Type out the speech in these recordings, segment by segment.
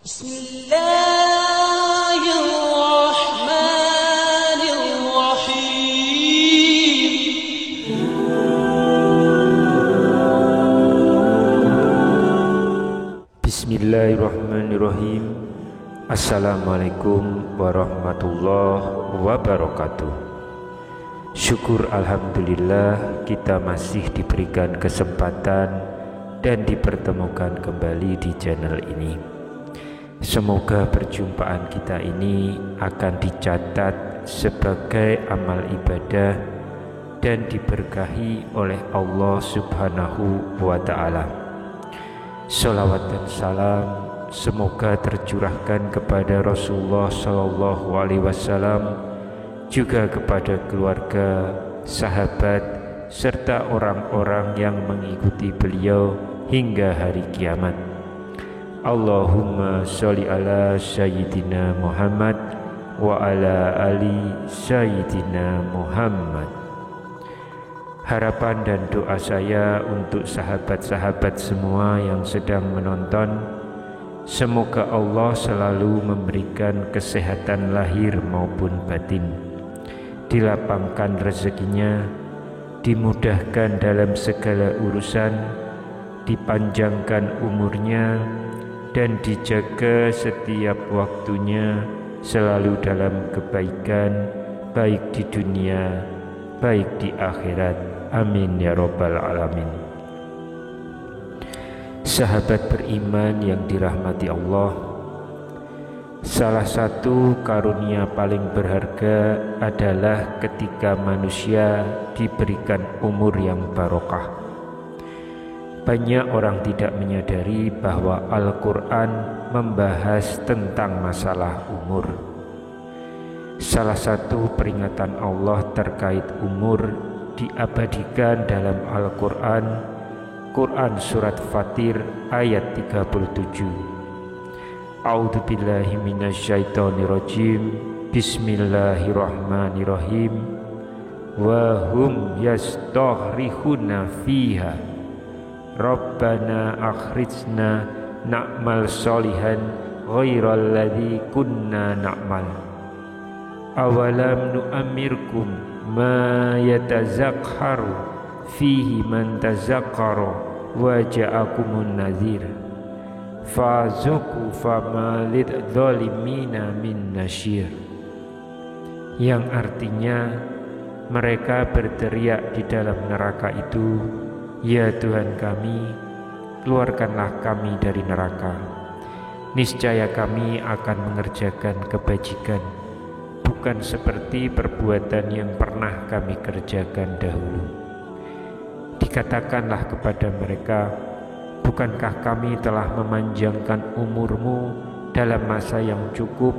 Bismillahirrahmanirrahim. Bismillahirrahmanirrahim. Assalamualaikum warahmatullahi wabarakatuh. Syukur alhamdulillah kita masih diberikan kesempatan dan dipertemukan kembali di channel ini. Semoga perjumpaan kita ini akan dicatat sebagai amal ibadah dan diberkahi oleh Allah Subhanahu wa ta'ala. Sholawat dan salam semoga tercurahkan kepada Rasulullah Sallallahu Alaihi Wasallam, juga kepada keluarga, sahabat, serta orang-orang yang mengikuti beliau hingga hari kiamat. Allahumma sholli ala Sayyidina Muhammad wa ala ali Sayyidina Muhammad. Harapan dan doa saya untuk sahabat-sahabat semua yang sedang menonton, semoga Allah selalu memberikan kesehatan lahir maupun batin, dilapangkan rezekinya, dimudahkan dalam segala urusan, dipanjangkan umurnya, dan dijaga setiap waktunya selalu dalam kebaikan, baik di dunia, baik di akhirat. Amin ya rabbal alamin. Sahabat beriman yang dirahmati Allah, salah satu karunia paling berharga adalah ketika manusia diberikan umur yang barokah. Banyak orang tidak menyadari bahwa Al-Quran membahas tentang masalah umur. Salah satu peringatan Allah terkait umur diabadikan dalam Al-Quran, Quran Surat Fatir ayat 37. A'udzubillahi minasyaitonirrajim. Bismillahirrahmanirrahim. Wa hum yastahrihuna fiha Rabbana akhrijna na'mal solihan ghairal ladzi kunna na'mal. Awalam nu'amirkum ma yatazakharu fihi man tazakkara wa ja'akumun nadhir fazuqu fama lidzalimina min nasyir. Yang artinya, mereka berteriak di dalam neraka itu, ya Tuhan kami, keluarkanlah kami dari neraka. Niscaya kami akan mengerjakan kebajikan, bukan seperti perbuatan yang pernah kami kerjakan dahulu. Dikatakanlah kepada mereka, bukankah kami telah memanjangkan umurmu dalam masa yang cukup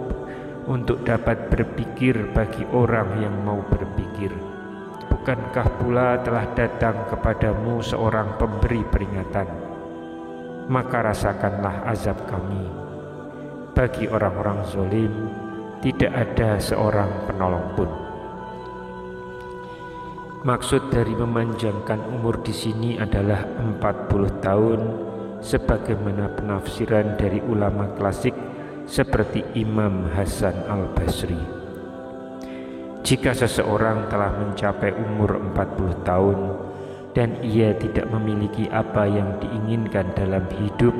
untuk dapat berpikir bagi orang yang mau berpikir? Bukankah pula telah datang kepadamu seorang pemberi peringatan? Maka rasakanlah azab kami. Bagi orang-orang zalim tidak ada seorang penolong pun. Maksud dari memanjangkan umur di sini adalah 40 tahun, sebagaimana penafsiran dari ulama klasik seperti Imam Hasan al-Basri. Jika seseorang telah mencapai umur 40 tahun dan ia tidak memiliki apa yang diinginkan dalam hidup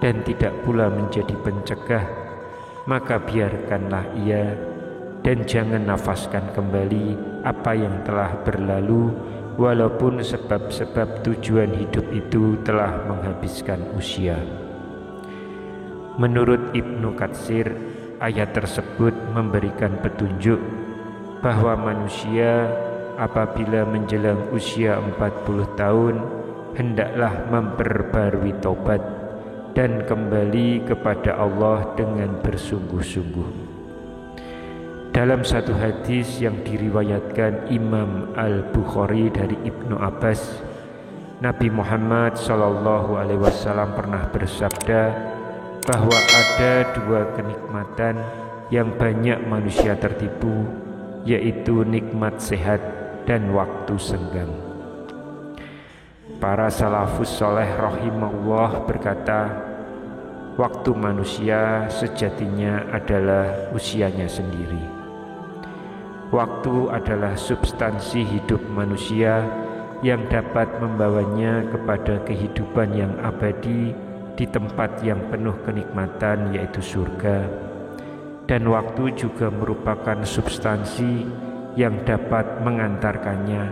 dan tidak pula menjadi pencegah, maka biarkanlah ia dan jangan nafaskan kembali apa yang telah berlalu, walaupun sebab-sebab tujuan hidup itu telah menghabiskan usia. Menurut Ibnu Katsir, ayat tersebut memberikan petunjuk bahwa manusia apabila menjelang usia 40 tahun hendaklah memperbarui taubat dan kembali kepada Allah dengan bersungguh-sungguh. Dalam satu hadis yang diriwayatkan Imam Al-Bukhari dari Ibnu Abbas, Nabi Muhammad SAW pernah bersabda bahwa ada dua kenikmatan yang banyak manusia tertipu, yaitu nikmat sehat dan waktu senggang. Para salafus soleh rahimahullah berkata, waktu manusia sejatinya adalah usianya sendiri. Waktu adalah substansi hidup manusia yang dapat membawanya kepada kehidupan yang abadi di tempat yang penuh kenikmatan, yaitu surga. Dan waktu juga merupakan substansi yang dapat mengantarkannya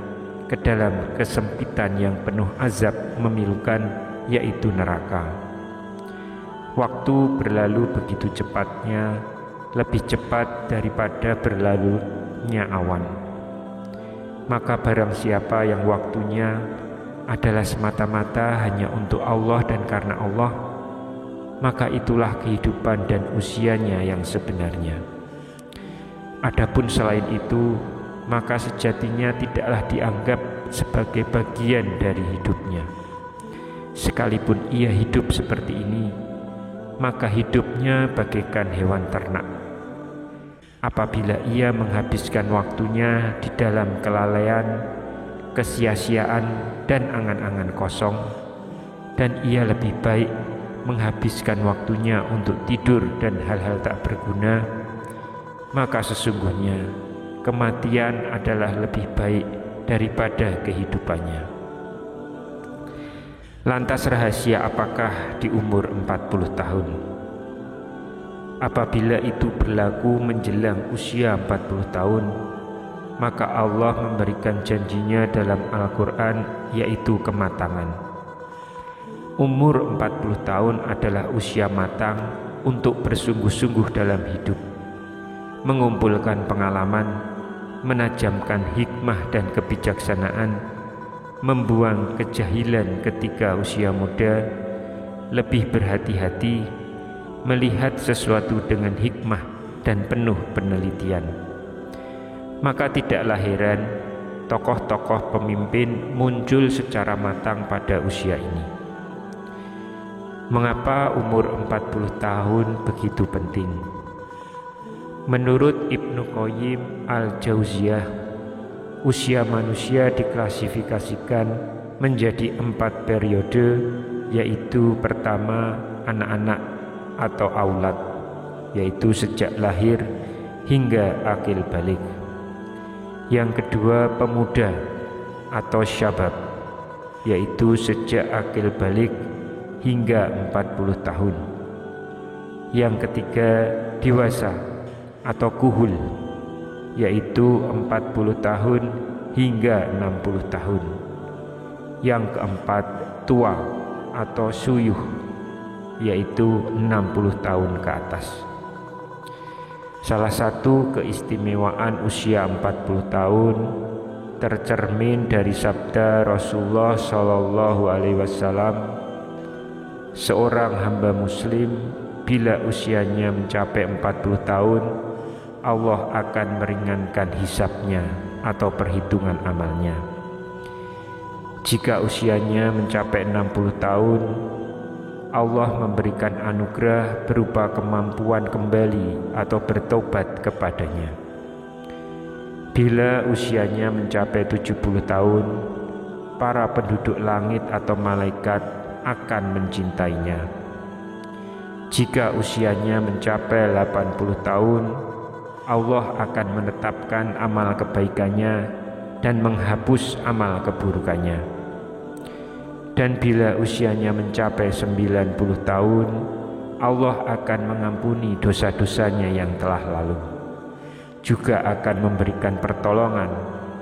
ke dalam kesempitan yang penuh azab memilukan, yaitu neraka. Waktu berlalu begitu cepatnya, lebih cepat daripada berlalunya awan. Maka barang siapa yang waktunya adalah semata-mata hanya untuk Allah dan karena Allah, maka itulah kehidupan dan usianya yang sebenarnya. Adapun selain itu, maka sejatinya tidaklah dianggap sebagai bagian dari hidupnya. Sekalipun ia hidup seperti ini, maka hidupnya bagaikan hewan ternak. Apabila ia menghabiskan waktunya di dalam kelalaian, kesia-siaan, dan angan-angan kosong, dan ia lebih baik menghabiskan waktunya untuk tidur dan hal-hal tak berguna, maka sesungguhnya kematian adalah lebih baik daripada kehidupannya. Lantas rahasia apakah di umur 40 tahun? Apabila itu berlaku menjelang usia 40 tahun, maka Allah memberikan janjinya dalam Al-Quran, yaitu kematangan. Umur 40 tahun adalah usia matang untuk bersungguh-sungguh dalam hidup, mengumpulkan pengalaman, menajamkan hikmah dan kebijaksanaan, membuang kejahilan ketika usia muda, lebih berhati-hati, melihat sesuatu dengan hikmah dan penuh penelitian. Maka tidaklah heran tokoh-tokoh pemimpin muncul secara matang pada usia ini. Mengapa umur 40 tahun begitu penting? Menurut Ibnu Qayyim Al-Jauziyah, usia manusia diklasifikasikan menjadi 4 periode, yaitu pertama anak-anak atau aulad, yaitu sejak lahir hingga akil balik. Yang kedua pemuda atau syabab, yaitu sejak akil balik hingga 40 tahun. Yang ketiga dewasa atau kuhul, yaitu 40 tahun hingga 60 tahun. Yang keempat tua atau suyuh, yaitu 60 tahun ke atas. Salah satu keistimewaan usia 40 tahun tercermin dari sabda Rasulullah SAW, seorang hamba muslim bila usianya mencapai 40 tahun, Allah akan meringankan hisabnya atau perhitungan amalnya. Jika usianya mencapai 60 tahun, Allah memberikan anugerah berupa kemampuan kembali atau bertobat kepadanya. Bila usianya mencapai 70 tahun, para penduduk langit atau malaikat akan mencintainya. Jika usianya mencapai 80 tahun, Allah akan menetapkan amal kebaikannya dan menghapus amal keburukannya. Dan bila usianya mencapai 90 tahun, Allah akan mengampuni dosa-dosanya yang telah lalu. Juga akan memberikan pertolongan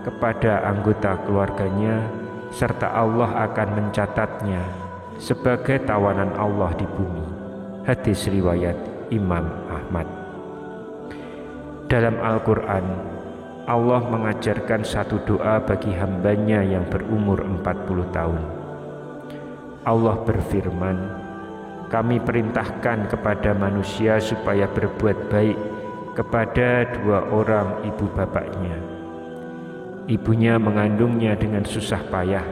kepada anggota keluarganya, serta Allah akan mencatatnya sebagai tawanan Allah di bumi. Hadis riwayat Imam Ahmad. Dalam Al-Quran, Allah mengajarkan satu doa bagi hambanya yang berumur 40 tahun. Allah berfirman, kami perintahkan kepada manusia supaya berbuat baik kepada 2 orang ibu bapaknya. Ibunya mengandungnya dengan susah payah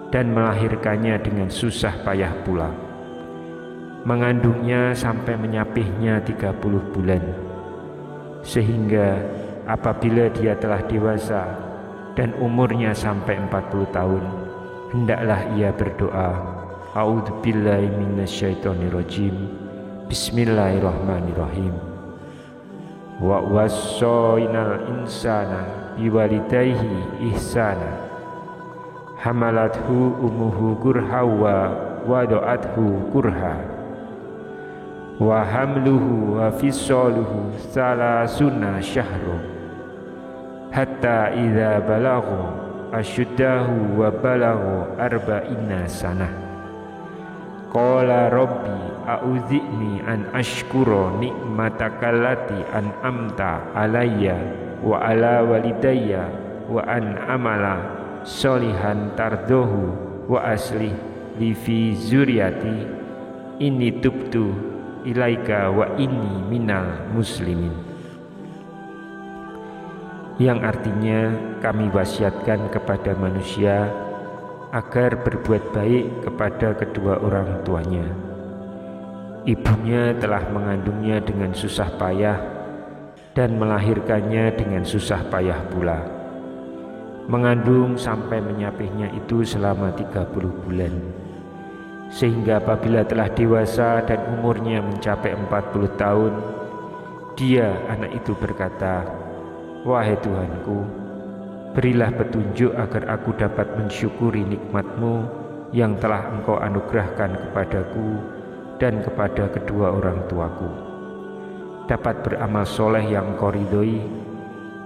dan melahirkannya dengan susah payah pula. Mengandungnya sampai menyapihnya 30 bulan. Sehingga apabila dia telah dewasa dan umurnya sampai 40 tahun, hendaklah ia berdoa, A'udzu billahi minasyaitonir rajim. Bismillahirrahmanirrahim. Wa wassaynal insana biwalidayhi ihsana. Hamalathu ummuhu kurha wa wada'athu kurha. Wa hamluhu wa fisaluhu salasuna syahra. Hatta idza balagha asyuddahu wa balagha arba'ina sanah. Qala rabbi a'udhikni an ashkura nikmatakallati an'amta alayya wa ala walidayya wa an amala sholihan tardohu wa aslih li fi zuriyati inni tubtu ilaika wa inni minal muslimin. Yang artinya kami wasiatkan kepada manusia agar berbuat baik kepada kedua orang tuanya. Ibunya telah mengandungnya dengan susah payah dan melahirkannya dengan susah payah pula. Mengandung sampai menyapihnya itu selama 30 bulan. Sehingga apabila telah dewasa dan umurnya mencapai 40 tahun, dia, anak itu berkata, "Wahai Tuhanku, berilah petunjuk agar aku dapat mensyukuri nikmat-Mu yang telah Engkau anugerahkan kepadaku dan kepada kedua orang tuaku. Dapat beramal soleh yang Engkau ridhoi,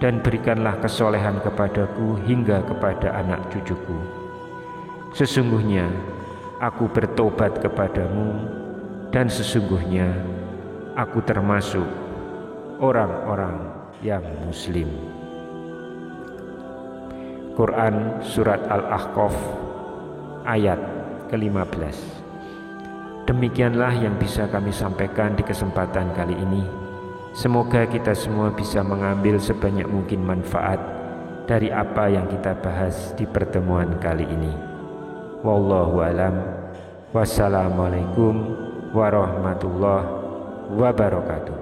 dan berikanlah kesolehan kepadaku hingga kepada anak cucuku. Sesungguhnya aku bertobat kepadamu, dan sesungguhnya aku termasuk orang-orang yang muslim." Quran Surat Al-Ahqaf ayat ke-15. Demikianlah yang bisa kami sampaikan di kesempatan kali ini. Semoga kita semua bisa mengambil sebanyak mungkin manfaat dari apa yang kita bahas di pertemuan kali ini. Wallahu alam. Wassalamualaikum warahmatullahi wabarakatuh.